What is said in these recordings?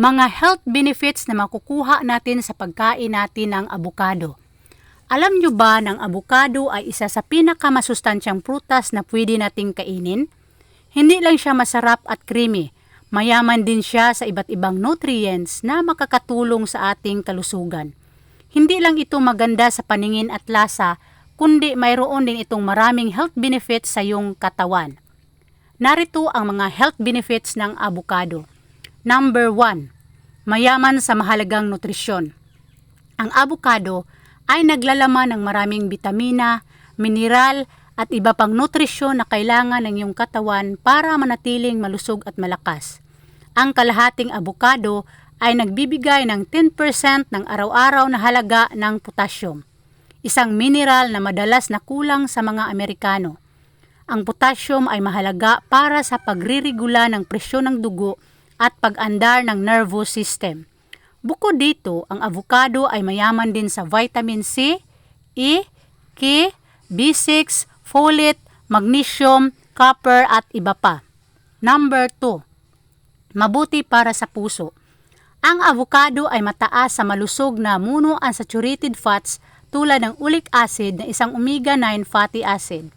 Mga health benefits na makukuha natin sa pagkain natin ng avocado. Alam nyo ba na ang avocado ay isa sa pinakamasustansyang prutas na pwede nating kainin? Hindi lang siya masarap at creamy, mayaman din siya sa iba't ibang nutrients na makakatulong sa ating kalusugan. Hindi lang ito maganda sa paningin at lasa, kundi mayroon din itong maraming health benefits sa iyong katawan. Narito ang mga health benefits ng avocado. Number 1, mayaman sa mahalagang nutrisyon. Ang avocado ay naglalaman ng maraming bitamina, mineral at iba pang nutrisyon na kailangan ng iyong katawan para manatiling malusog at malakas. Ang kalahating avocado ay nagbibigay ng 10% ng araw-araw na halaga ng potassium, isang mineral na madalas na kulang sa mga Amerikano. Ang potassium ay mahalaga para sa pagriregula ng presyon ng dugo at pag-andar ng nervous system. Bukod dito, ang avocado ay mayaman din sa vitamin C, E, K, B6, folate, magnesium, copper at iba pa. Number 2, mabuti para sa puso. Ang avocado ay mataas sa malusog na monounsaturated fats tulad ng uric acid na isang omega-9 fatty acid.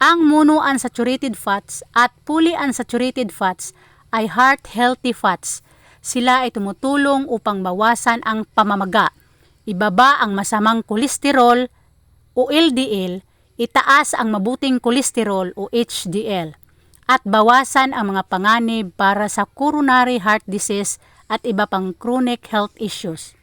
Ang monounsaturated fats at polyunsaturated fats ay heart-healthy fats. Sila ay tumutulong upang bawasan ang pamamaga, ibaba ang masamang kolesterol o LDL, itaas ang mabuting kolesterol o HDL, at bawasan ang mga panganib para sa coronary heart disease at iba pang chronic health issues.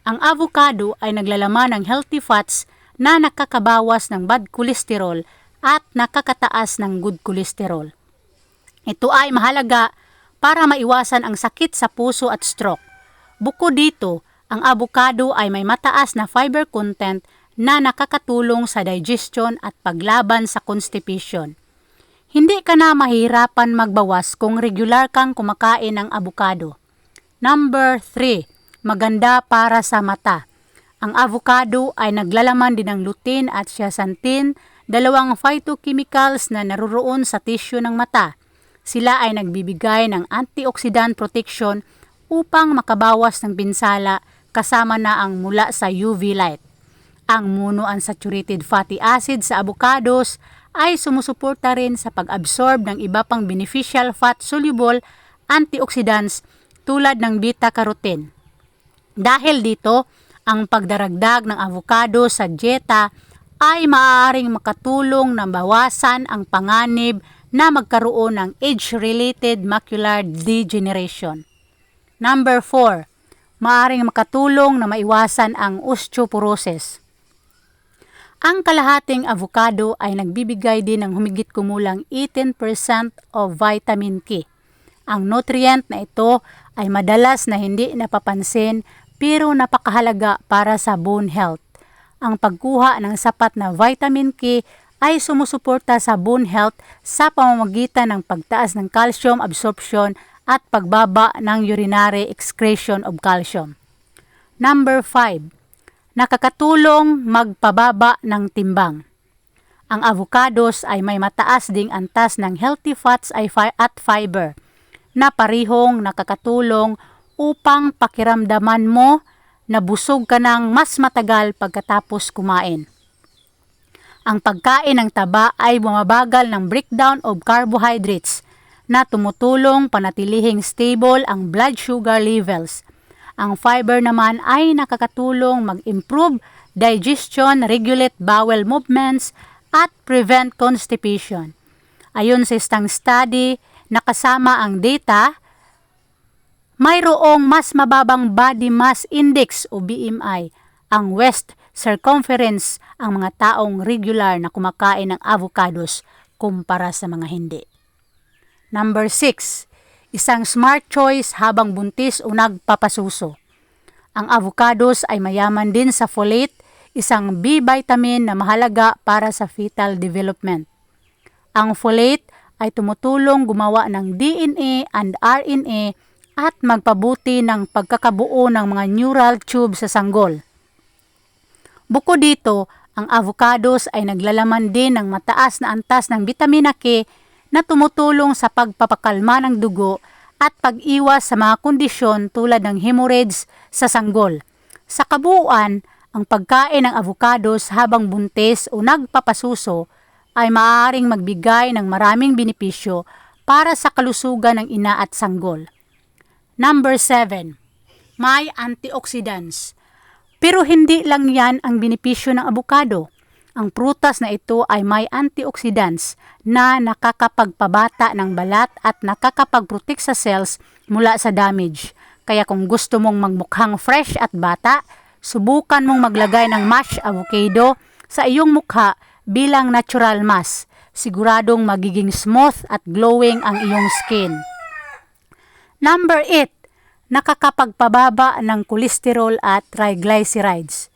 Ang avocado ay naglalaman ng healthy fats na nakakabawas ng bad cholesterol at nakakataas ng good cholesterol. Ito ay mahalaga para maiwasan ang sakit sa puso at stroke. Bukod dito, ang avocado ay may mataas na fiber content na nakakatulong sa digestion at paglaban sa constipation. Hindi ka na mahirapan magbawas kung regular kang kumakain ng avocado. Number 3, maganda para sa mata. Ang avocado ay naglalaman din ng lutein at zeaxanthin, dalawang phytochemicals na naroon sa tissue ng mata. Sila ay nagbibigay ng antioxidant protection upang makabawas ng pinsala kasama na ang mula sa UV light. Ang monounsaturated fatty acid sa avocados ay sumusuporta rin sa pag-absorb ng iba pang beneficial fat-soluble antioxidants tulad ng beta-carotene. Dahil dito, ang pagdaragdag ng avocado sa dieta ay maaaring makatulong na bawasan ang panganib na magkaroon ng age-related macular degeneration. Number 4, maaaring makatulong na maiwasan ang osteoporosis. Ang kalahating avocado ay nagbibigay din ng humigit kumulang 18% of vitamin K. Ang nutrient na ito ay madalas na hindi napapansin pero napakahalaga para sa bone health. Ang pagkuha ng sapat na vitamin K ay sumusuporta sa bone health sa pamamagitan ng pagtaas ng calcium absorption at pagbaba ng urinary excretion of calcium. Number 5, nakakatulong magpababa ng timbang. Ang avocados ay may mataas ding antas ng healthy fats at fiber na parihong nakakatulong upang pakiramdaman mo na busog ka ng mas matagal pagkatapos kumain. Ang pagkain ng taba ay bumabagal ng breakdown of carbohydrates na tumutulong panatilihing stable ang blood sugar levels. Ang fiber naman ay nakakatulong mag-improve digestion, regulate bowel movements, at prevent constipation. Ayon sa isang study na kasama ang data, mayroong mas mababang body mass index o BMI ang waist circumference ang mga taong regular na kumakain ng avocados kumpara sa mga hindi. Number 6, isang smart choice habang buntis o nagpapasuso. Ang avocados ay mayaman din sa folate, isang B vitamin na mahalaga para sa fetal development. Ang folate ay tumutulong gumawa ng DNA and RNA at magpabuti ng pagkakabuo ng mga neural tube sa sanggol. Bukod dito, ang avocados ay naglalaman din ng mataas na antas ng bitamina K na tumutulong sa pagpapakalma ng dugo at pag-iwas sa mga kondisyon tulad ng hemorrhage sa sanggol. Sa kabuuan, ang pagkain ng avocados habang buntis o nagpapasuso ay maaaring magbigay ng maraming benepisyo para sa kalusugan ng ina at sanggol. Number 7. May antioxidants. Pero hindi lang yan ang benepisyo ng avocado. Ang prutas na ito ay may antioxidants na nakakapagpabata ng balat at nakakapagprotect sa cells mula sa damage. Kaya kung gusto mong magmukhang fresh at bata, subukan mong maglagay ng mashed avocado sa iyong mukha bilang natural mask. Siguradong magiging smooth at glowing ang iyong skin. Number 8. Nakakapagpababa ng kolesterol at triglycerides.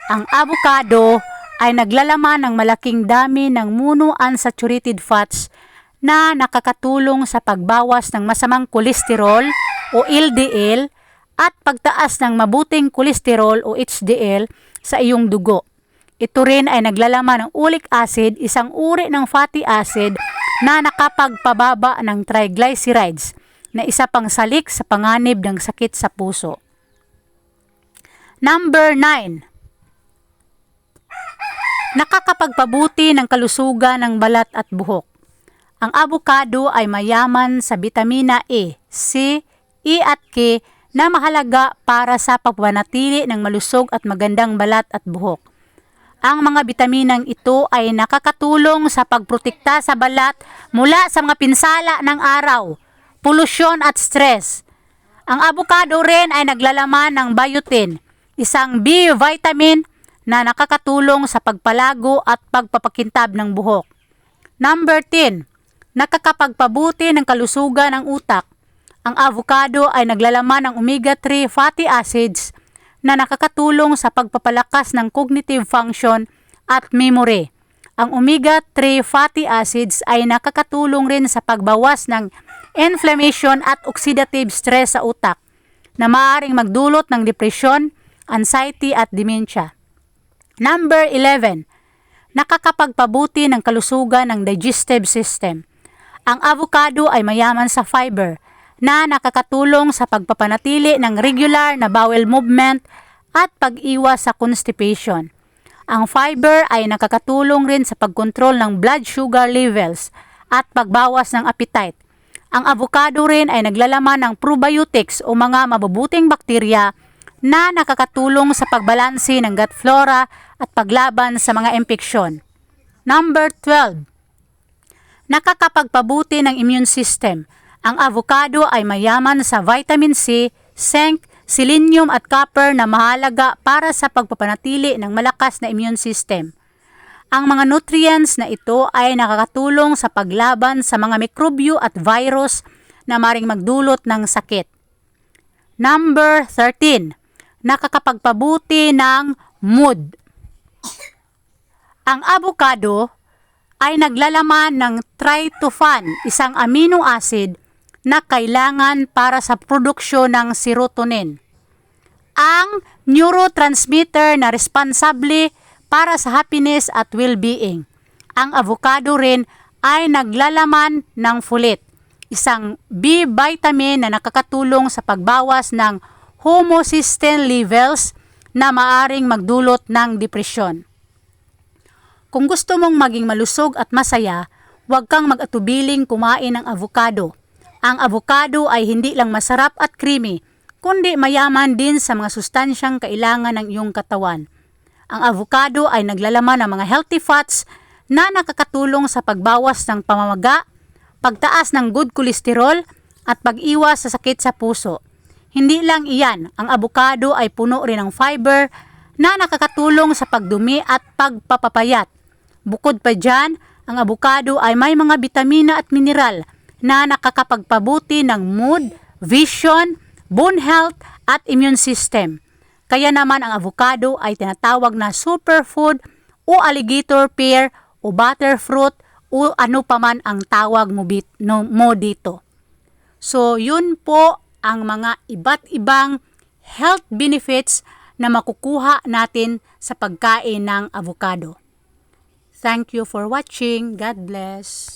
Ang avocado ay naglalaman ng malaking dami ng monounsaturated fats na nakakatulong sa pagbawas ng masamang kolesterol o LDL at pagtaas ng mabuting kolesterol o HDL sa iyong dugo. Ito rin ay naglalaman ng uric acid, isang uri ng fatty acid na nakapagpababa ng triglycerides, na isa pang salik sa panganib ng sakit sa puso. Number 9. Nakakapagpabuti ng kalusugan ng balat at buhok. Ang avocado ay mayaman sa bitamina A, C, E at K na mahalaga para sa pagpanatili ng malusog at magandang balat at buhok. Ang mga bitaminang ito ay nakakatulong sa pagprotekta sa balat mula sa mga pinsala ng araw, polusyon at stress. Ang avocado rin ay naglalaman ng biotin, isang B vitamin na nakakatulong sa pagpalago at pagpapakintab ng buhok. Number 10. Nakakapagpabuti ng kalusugan ng utak. Ang avocado ay naglalaman ng omega-3 fatty acids na nakakatulong sa pagpapalakas ng cognitive function at memory. Ang omega-3 fatty acids ay nakakatulong rin sa pagbawas ng inflammation at oxidative stress sa utak na maaaring magdulot ng depresyon, anxiety at dementia. Number 11. Nakakapagpabuti ng kalusugan ng digestive system. Ang avocado ay mayaman sa fiber na nakakatulong sa pagpapanatili ng regular na bowel movement at pag-iwas sa constipation. Ang fiber ay nakakatulong rin sa pagkontrol ng blood sugar levels at pagbawas ng appetite. Ang avocado rin ay naglalaman ng probiotics o mga mabubuting bakterya na nakakatulong sa pagbalanse ng gut flora at paglaban sa mga impeksyon. Number 12. Nakakapagpabuti ng immune system. Ang avocado ay mayaman sa vitamin C, zinc, selenium at copper na mahalaga para sa pagpapanatili ng malakas na immune system. Ang mga nutrients na ito ay nakakatulong sa paglaban sa mga mikrobyo at virus na maring magdulot ng sakit. Number 13. Nakakapagpabuti ng mood. Ang avocado ay naglalaman ng tryptophan, isang amino acid na kailangan para sa produksyon ng serotonin, ang neurotransmitter na responsable para sa happiness at well-being. Ang avocado rin ay naglalaman ng folate, isang B vitamin na nakakatulong sa pagbawas ng homocysteine levels na maaring magdulot ng depresyon. Kung gusto mong maging malusog at masaya, huwag kang mag-atubiling kumain ng avocado. Ang avocado ay hindi lang masarap at creamy, kundi mayaman din sa mga sustansyang kailangan ng iyong katawan. Ang avocado ay naglalaman ng mga healthy fats na nakakatulong sa pagbawas ng pamamaga, pagtaas ng good cholesterol at pag-iwas sa sakit sa puso. Hindi lang iyan, ang avocado ay puno rin ng fiber na nakakatulong sa pagdumi at pagpapapayat. Bukod pa dyan, ang avocado ay may mga bitamina at mineral na nakakapagpabuti ng mood, vision, bone health at immune system. Kaya naman ang avocado ay tinatawag na superfood o alligator pear o butterfruit o ano paman ang tawag mo dito. So yun po ang mga iba't ibang health benefits na makukuha natin sa pagkain ng avocado. Thank you for watching. God bless.